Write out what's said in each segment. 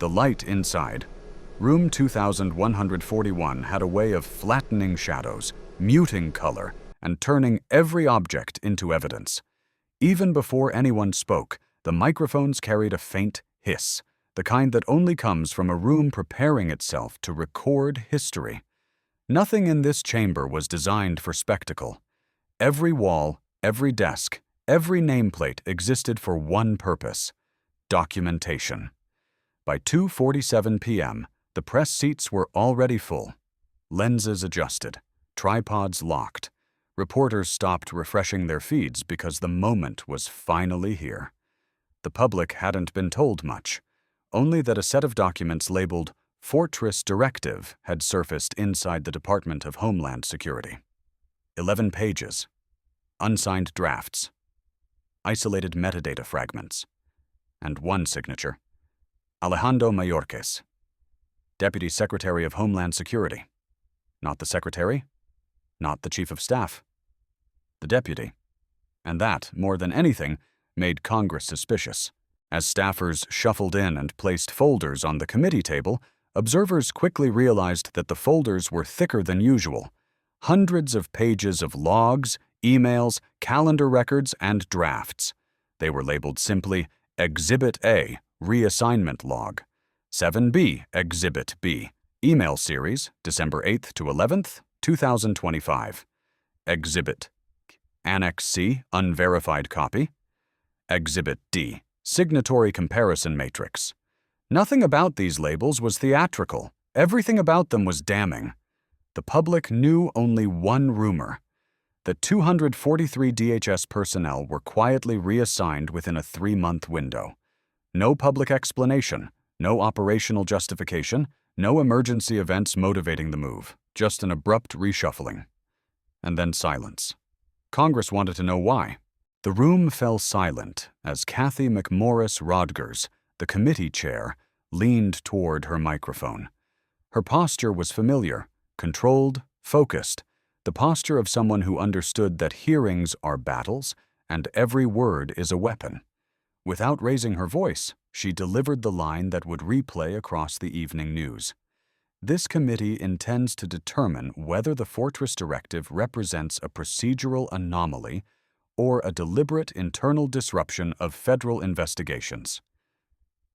The light inside, room 2141, had a way of flattening shadows, muting color, and turning every object into evidence. Even before anyone spoke, the microphones carried a faint hiss, the kind that only comes from a room preparing itself to record history. Nothing in this chamber was designed for spectacle. Every wall, every desk, every nameplate existed for one purpose: documentation. By 2:47 p.m., the press seats were already full. Lenses adjusted, tripods locked. Reporters stopped refreshing their feeds because the moment was finally here. The public hadn't been told much, only that a set of documents labeled Fortress Directive had surfaced inside the Department of Homeland Security. 11 pages, unsigned drafts, isolated metadata fragments, and one signature: Alejandro Mayorkas, Deputy Secretary of Homeland Security. Not the Secretary, not the Chief of Staff, the Deputy. And that, more than anything, made Congress suspicious. As staffers shuffled in and placed folders on the committee table, observers quickly realized that the folders were thicker than usual. Hundreds of pages of logs, emails, calendar records, and drafts. They were labeled simply Exhibit A, Reassignment Log, 7B, Exhibit B, Email Series, December 8th to 11th, 2025. Exhibit Annex C, Unverified Copy. Exhibit D, Signatory Comparison Matrix. Nothing about these labels was theatrical. Everything about them was damning. The public knew only one rumor: that 243 DHS personnel were quietly reassigned within a 3-month window. No public explanation, no operational justification, no emergency events motivating the move, just an abrupt reshuffling. And then silence. Congress wanted to know why. The room fell silent as Kathy McMorris Rodgers, the committee chair, leaned toward her microphone. Her posture was familiar, controlled, focused, the posture of someone who understood that hearings are battles and every word is a weapon. Without raising her voice, she delivered the line that would replay across the evening news. This committee intends to determine whether the Fortress Directive represents a procedural anomaly or a deliberate internal disruption of federal investigations.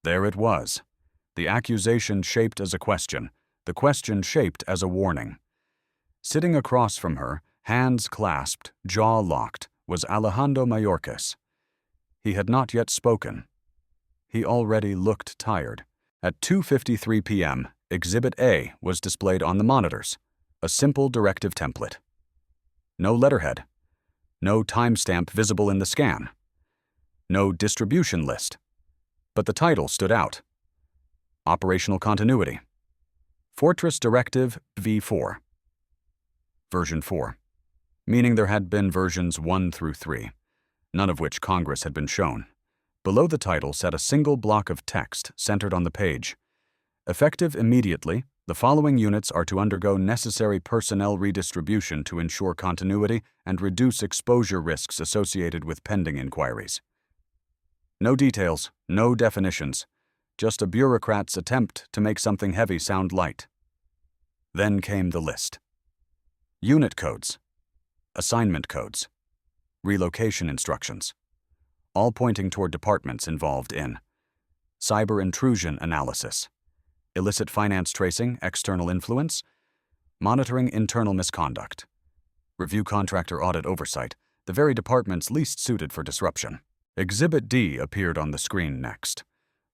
There it was. The accusation shaped as a question, the question shaped as a warning. Sitting across from her, hands clasped, jaw locked, was Alejandro Mayorkas. He had not yet spoken. He already looked tired. At 2:53 p.m., Exhibit A was displayed on the monitors, a simple directive template. No letterhead. No timestamp visible in the scan. No distribution list. But the title stood out. Operational Continuity. Fortress Directive V4. Version 4. Meaning there had been versions 1 through 3, none of which Congress had been shown. Below the title sat a single block of text centered on the page. Effective immediately, the following units are to undergo necessary personnel redistribution to ensure continuity and reduce exposure risks associated with pending inquiries. No details, no definitions, just a bureaucrat's attempt to make something heavy sound light. Then came the list. Unit codes, assignment codes, relocation instructions, all pointing toward departments involved in cyber intrusion analysis, illicit finance tracing, external influence, monitoring internal misconduct, review contractor audit oversight, the very departments least suited for disruption. Exhibit D appeared on the screen next.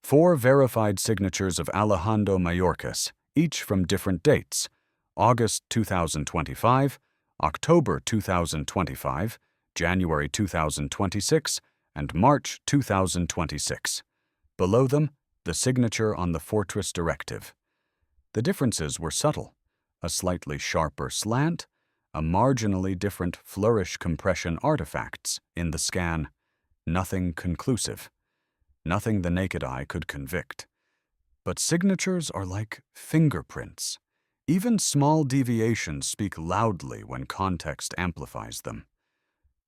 4 verified signatures of Alejandro Mayorkas, each from different dates: August 2025, October 2025, January 2026, and March 2026. Below them, the signature on the Fortress Directive. The differences were subtle: a slightly sharper slant, a marginally different flourish compression artifacts in the scan. Nothing conclusive. Nothing the naked eye could convict. But signatures are like fingerprints. Even small deviations speak loudly when context amplifies them.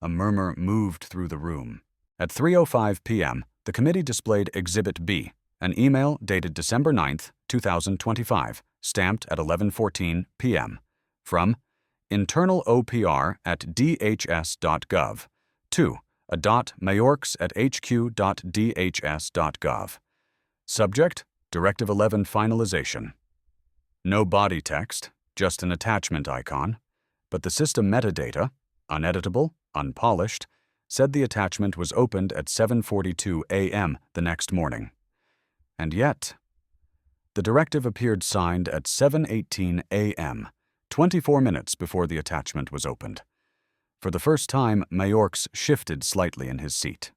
A murmur moved through the room. At 3:05 p.m., the committee displayed Exhibit B, An email dated December 9th, 2025, stamped at 11:14 p.m. from internalopr@dhs.gov to a.mayorks@hq.dhs.gov. Subject: Directive 11 finalization. No body text, just an attachment icon, but the system metadata, uneditable, unpolished, said the attachment was opened at 7:42 a.m. the next morning. And yet, the directive appeared signed at 7:18 a.m., 24 minutes before the attachment was opened. For the first time, Mayorks shifted slightly in his seat.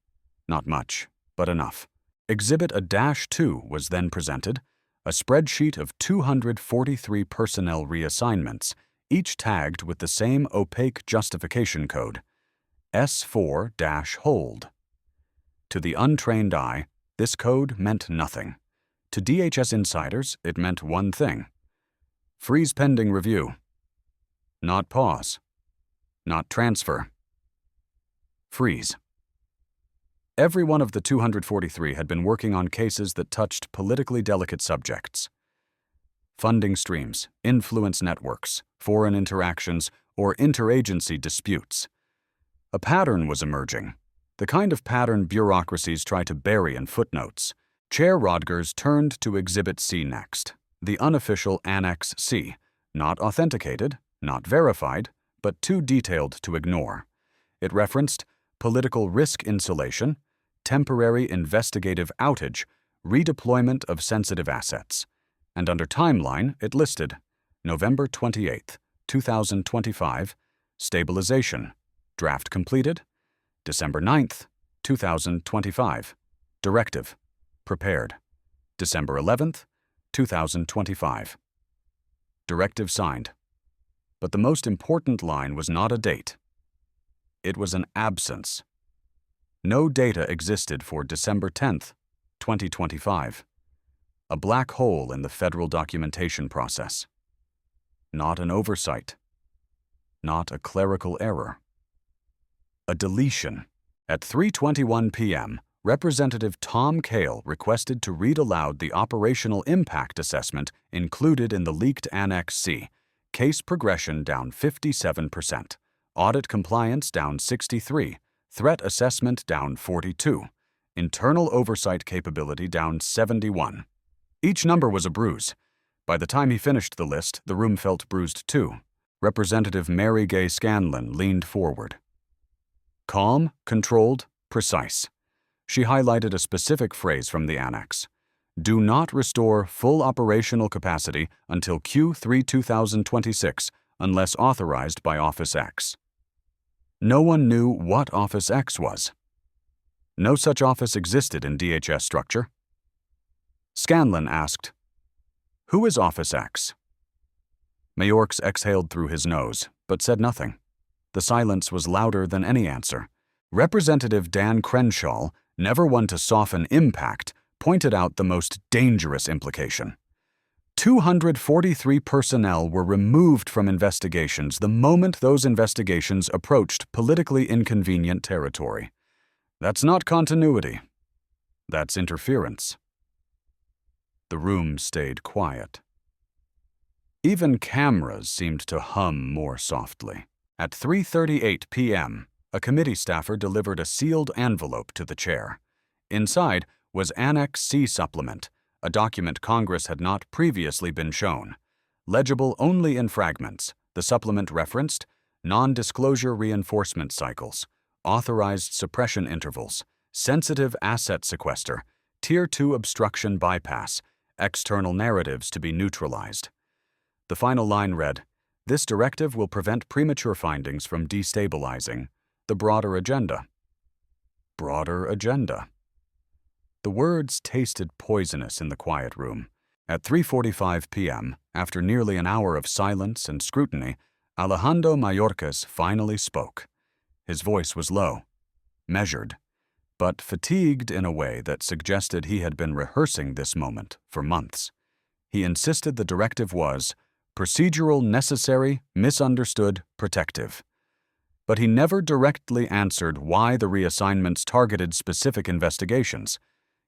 Not much, but enough. Exhibit A-2 was then presented, a spreadsheet of 243 personnel reassignments, each tagged with the same opaque justification code, S4-hold. To the untrained eye, this code meant nothing. To DHS insiders, it meant one thing: freeze pending review. Not pause. Not transfer. Freeze. Every one of the 243 had been working on cases that touched politically delicate subjects. Funding streams, influence networks, foreign interactions, or interagency disputes. A pattern was emerging, the kind of pattern bureaucracies try to bury in footnotes. Chair Rodgers turned to Exhibit C next, the unofficial Annex C, not authenticated, not verified, but too detailed to ignore. It referenced political risk insulation, temporary investigative outage, redeployment of sensitive assets, and under timeline it listed November 28, 2025, stabilization, draft completed, December 9th, 2025, directive, prepared, December 11th, 2025. Directive signed. But the most important line was not a date. It was an absence. No data existed for December 10th, 2025. A black hole in the federal documentation process. Not an oversight. Not a clerical error. A deletion. At 3:21 p.m., Representative Tom Cale requested to read aloud the operational impact assessment included in the leaked Annex C. Case progression down 57%, audit compliance down 63%, threat assessment down 42%, internal oversight capability down 71%. Each number was a bruise. By the time he finished the list, the room felt bruised too. Representative Mary Gay Scanlon leaned forward. Calm, controlled, precise. She highlighted a specific phrase from the annex. Do not restore full operational capacity until Q3 2026 unless authorized by Office X. No one knew what Office X was. No such office existed in DHS structure. Scanlon asked, "Who is Office X?" Mayorks exhaled through his nose, but said nothing. The silence was louder than any answer. Representative Dan Crenshaw, never one to soften impact, pointed out the most dangerous implication. 243 personnel were removed from investigations the moment those investigations approached politically inconvenient territory. That's not continuity. That's interference. The room stayed quiet. Even cameras seemed to hum more softly. At 3:38 p.m., a committee staffer delivered a sealed envelope to the chair. Inside was Annex C supplement, a document Congress had not previously been shown. Legible only in fragments, the supplement referenced non-disclosure reinforcement cycles, authorized suppression intervals, sensitive asset sequester, Tier 2 obstruction bypass, external narratives to be neutralized. The final line read, "This directive will prevent premature findings from destabilizing the broader agenda." Broader agenda. The words tasted poisonous in the quiet room. At 3:45 p.m., after nearly an hour of silence and scrutiny, Alejandro Mayorkas finally spoke. His voice was low, measured, but fatigued in a way that suggested he had been rehearsing this moment for months. He insisted the directive was procedural, necessary, misunderstood, protective. But he never directly answered why the reassignments targeted specific investigations.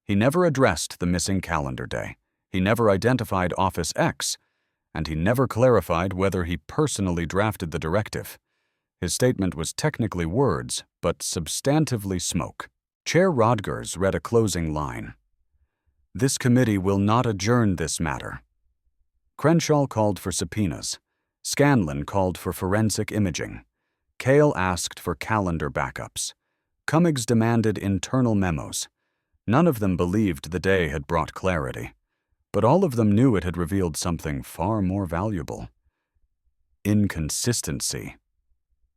He never addressed the missing calendar day. He never identified Office X, and he never clarified whether he personally drafted the directive. His statement was technically words, but substantively smoke. Chair Rodgers read a closing line. "This committee will not adjourn this matter." Crenshaw called for subpoenas. Scanlon called for forensic imaging. Cale asked for calendar backups. Cummings demanded internal memos. None of them believed the day had brought clarity, but all of them knew it had revealed something far more valuable: inconsistency.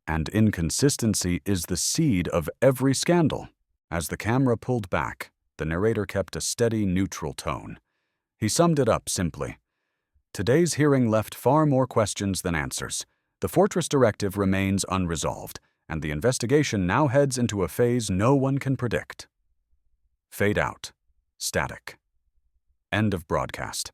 And inconsistency is the seed of every scandal. As the camera pulled back, the narrator kept a steady, neutral tone. He summed it up simply. Today's hearing left far more questions than answers. The Fortress Directive remains unresolved, and the investigation now heads into a phase no one can predict. Fade out. Static. End of broadcast.